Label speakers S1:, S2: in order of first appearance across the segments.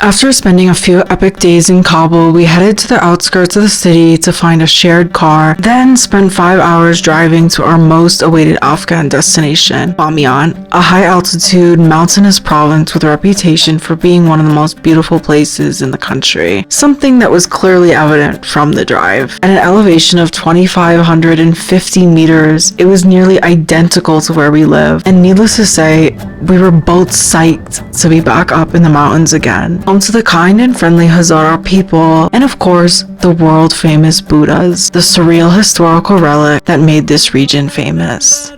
S1: After spending a few epic days in Kabul, we headed to the outskirts of the city to find a shared car, then spent 5 hours driving to our most awaited Afghan destination, Bamyan, a high-altitude, mountainous province with a reputation for being one of the most beautiful places in the country, something that was clearly evident from the drive. At an elevation of 2,550 meters, it was nearly identical to where we live, and needless to say, we were both psyched to be back up in the mountains again. Home to the kind and friendly Hazara people, and of course, the world-famous Buddhas, the surreal historical relic that made this region famous.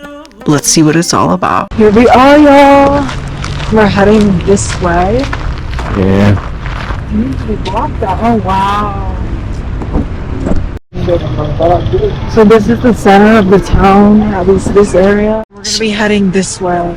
S1: Let's see what it's all about. Here we are, y'all! We're heading this way.
S2: Yeah.
S1: We walked that. Oh, wow. So this is the center of the town, at least this area. We're gonna be heading this way.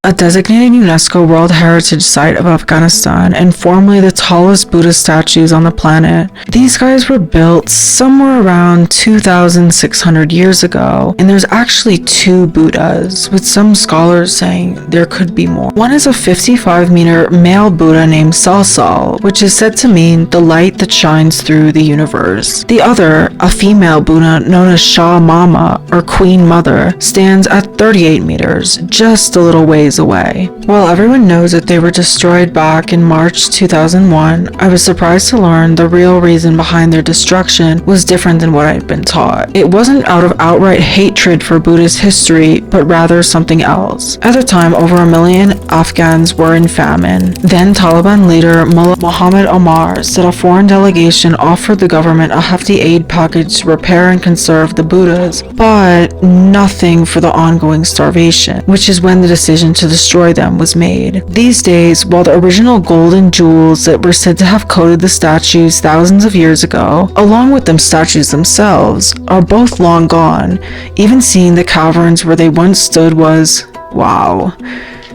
S1: A designated UNESCO World Heritage Site of Afghanistan and formerly the tallest Buddha statues on the planet. These guys were built somewhere around 2,600 years ago, and there's actually 2 Buddhas, with some scholars saying there could be more. One is a 55-meter male Buddha named Salsal, which is said to mean the light that shines through the universe. The other, a female Buddha known as Shahr Mama, or Queen Mother, stands at 38 meters, just a little ways away. While everyone knows that they were destroyed back in March 2001, I was surprised to learn the real reason behind their destruction was different than what I'd been taught. It wasn't out of outright hatred for Buddhist history, but rather something else. At the time, over 1 million Afghans were in famine. Then Taliban leader Mullah Muhammad Omar said a foreign delegation offered the government a hefty aid package to repair and conserve the Buddhas, but nothing for the ongoing starvation, which is when the decision to destroy them was made. These days, while the original gold and jewels that were said to have coated the statues thousands of years ago, along with them statues themselves, are both long gone, even seeing the caverns where they once stood was, wow.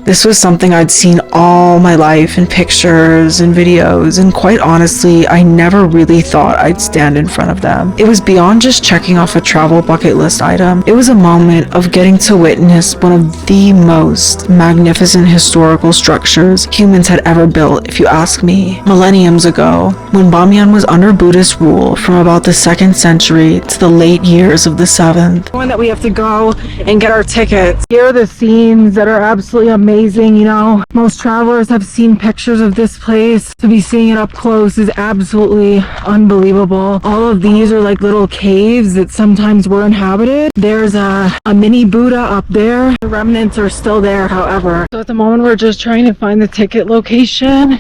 S1: This was something I'd seen all my life in pictures and videos, and quite honestly, I never really thought I'd stand in front of them. It was beyond just checking off a travel bucket list item. It was a moment of getting to witness one of the most magnificent historical structures humans had ever built, if you ask me. Millenniums ago, when Bamyan was under Buddhist rule from about the 2nd century to the late years of the 7th. One that we have to go and get our tickets. Here are the scenes that are absolutely amazing. You know, most travelers have seen pictures of this place. To be seeing it up close is absolutely unbelievable. All of these are like little caves that sometimes were inhabited. There's a mini Buddha up there. The remnants are still there, however. So at the moment we're just trying to find the ticket location.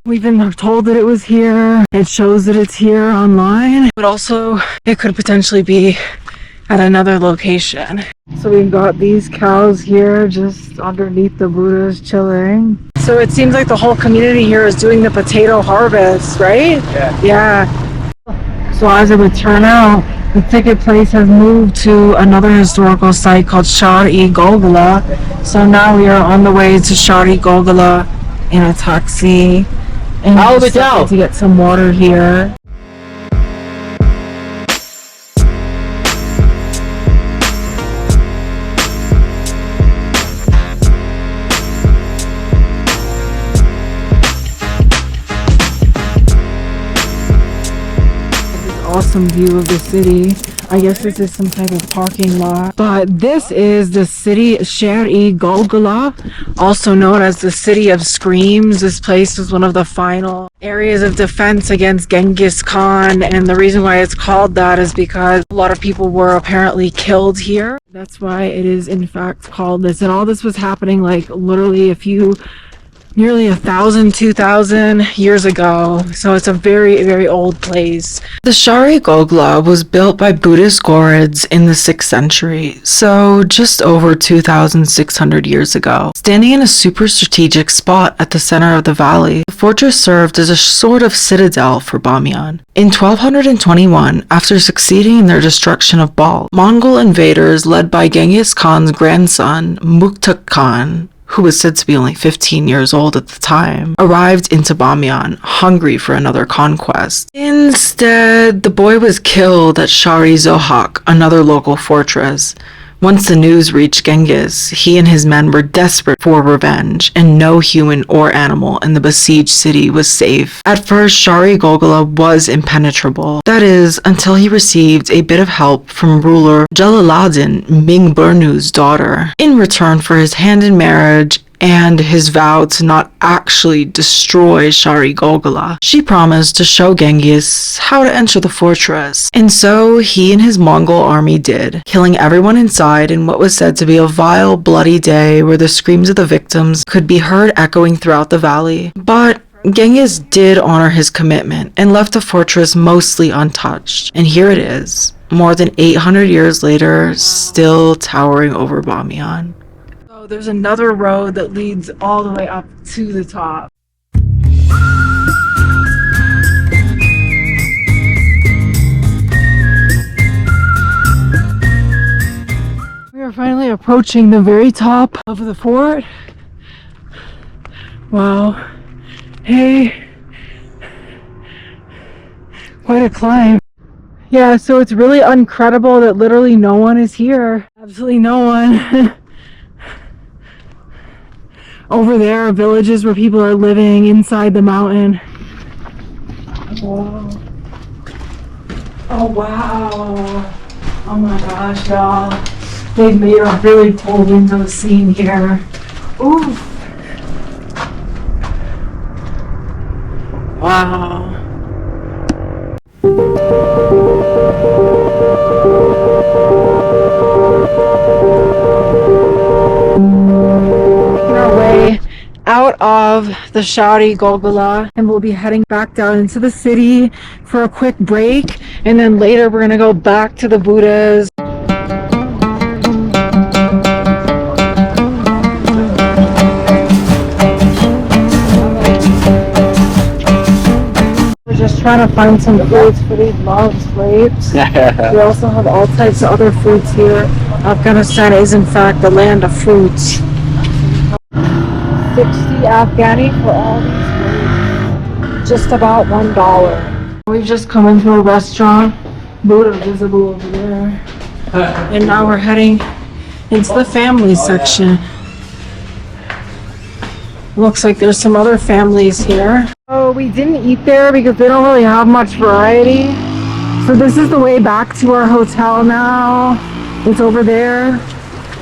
S1: We've been told that it was here. It shows that it's here online, but also it could potentially be at another location. So we've got these cows here just underneath the Buddhas chilling. So it seems like the whole community here is doing the potato harvest, right? Yeah. So as it would turn out, the ticket place has moved to another historical site called Shahr Gholghola. So now we are on the way to Shahr Gholghola in a taxi. And we're just to get some water here. Awesome view of the city. I guess this is some type of parking lot. But this is the city Shahr Gholghola, also known as the City of Screams. This place was one of the final areas of defense against Genghis Khan, and the reason why it's called that is because a lot of people were apparently killed here. That's why it is in fact called this. And all this was happening like literally nearly 1,000, 2,000 years ago. So it's a very, very old place. The Shahr Gholghola was built by Buddhist Gorids in the 6th century, so just over 2,600 years ago. Standing in a super strategic spot at the center of the valley, the fortress served as a sort of citadel for Bamyan. In 1221, after succeeding in their destruction of Balkh, Mongol invaders led by Genghis Khan's grandson, Mukhtar Khan, who was said to be only 15 years old at the time, arrived into Bamyan, hungry for another conquest. Instead, the boy was killed at Shahr, another local fortress. Once the news reached Genghis, he and his men were desperate for revenge, and no human or animal in the besieged city was safe. At first, Shahr Gholghola was impenetrable. That is, until he received a bit of help from ruler Jalaluddin Ming Burnu's daughter, in return for his hand in marriage and his vow to not actually destroy Shahr Gholghola. She promised to show Genghis how to enter the fortress, and so he and his Mongol army did, killing everyone inside in what was said to be a vile, bloody day where the screams of the victims could be heard echoing throughout the valley. But Genghis did honor his commitment and left the fortress mostly untouched, and here it is, more than 800 years later, still towering over Bamyan. There's another road that leads all the way up to the top. We are finally approaching the very top of the fort. Wow. Hey. Quite a climb. Yeah, so it's really incredible that literally no one is here. Absolutely no one. Over there are villages where people are living inside the mountain. Whoa. Oh wow. Oh my gosh, y'all. They've made a really cool window scene here. Ooh. Wow. Out of the Shahr Gholghola, and we'll be heading back down into the city for a quick break, and then later we're gonna go back to the Buddhas. We're just trying to find some fruits for these loves grapes. We also have all types of other fruits here. Afghanistan is in fact the land of fruits. 60 Afghani for all these grapes. Just about $1. We've just come into a restaurant. Buddha visible over there. And now we're heading into the family section. Looks like there's some other families here. Oh, we didn't eat there because they don't really have much variety. So this is the way back to our hotel now. It's over there.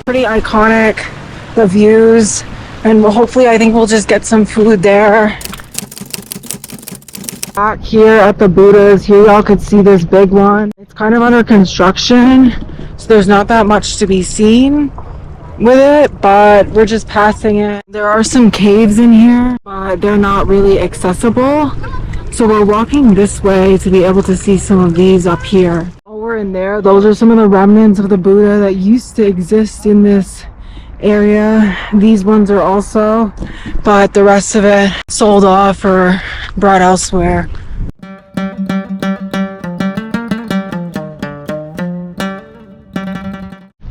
S1: Pretty iconic, the views. And hopefully I think we'll just get some food there. Back here at the Buddhas, here y'all could see this big one. It's kind of under construction, so there's not that much to be seen with it, but we're just passing it. There are some caves in here, but they're not really accessible. So we're walking this way to be able to see some of these up here. Over in there, those are some of the remnants of the Buddha that used to exist in this area. These ones are also, but the rest of it sold off or brought elsewhere.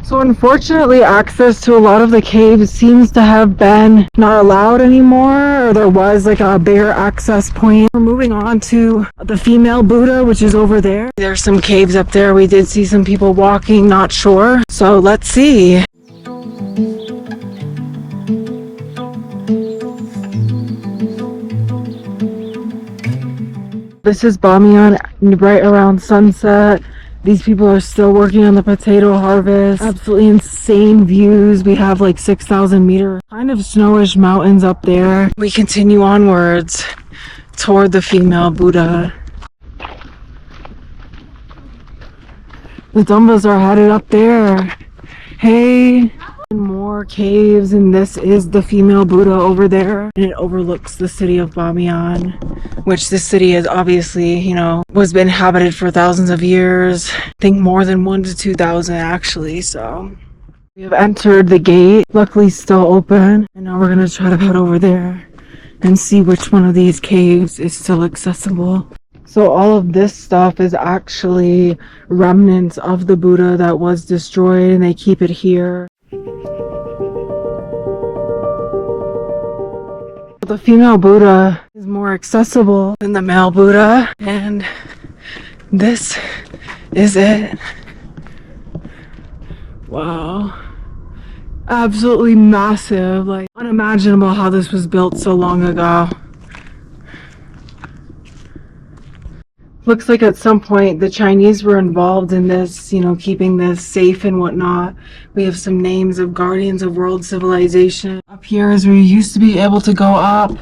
S1: So unfortunately, access to a lot of the caves seems to have been not allowed anymore, or there was like a bare access point. We're moving on to the female Buddha, which is over there. There's some caves up there. We did see some people walking, not sure. So let's see. This is Bamyan right around sunset. These people are still working on the potato harvest. Absolutely insane views. We have like 6,000 meters. Kind of snowish mountains up there. We continue onwards toward the female Buddha. The Dumbas are headed up there. Hey. More caves, and this is the female Buddha over there, and it overlooks the city of Bamyan, which this city is obviously, you know, was been inhabited for thousands of years. I think more than 1,000 to 2,000 actually. So we have entered the gate, luckily still open, and now we're gonna try to head over there and see which one of these caves is still accessible. So all of this stuff is actually remnants of the Buddha that was destroyed, and they keep it here. The female Buddha is more accessible than the male Buddha, and this is it. Wow. Absolutely massive, like unimaginable how this was built so long ago. Looks like at some point the Chinese were involved in this, you know, keeping this safe and whatnot. We have some names of guardians of world civilization. Up here is where you used to be able to go up.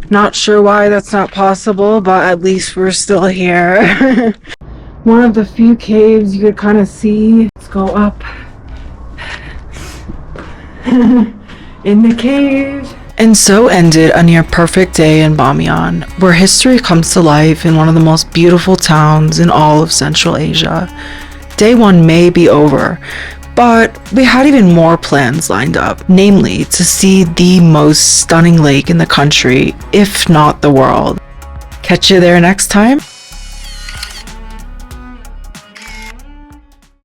S1: Not sure why that's not possible, but at least we're still here. One of the few caves you could kind of see. Let's go up. In the cave. And so ended a near perfect day in Bamyan, where history comes to life in one of the most beautiful towns in all of Central Asia. Day one may be over, but we had even more plans lined up, namely to see the most stunning lake in the country, if not the world. Catch you there next time.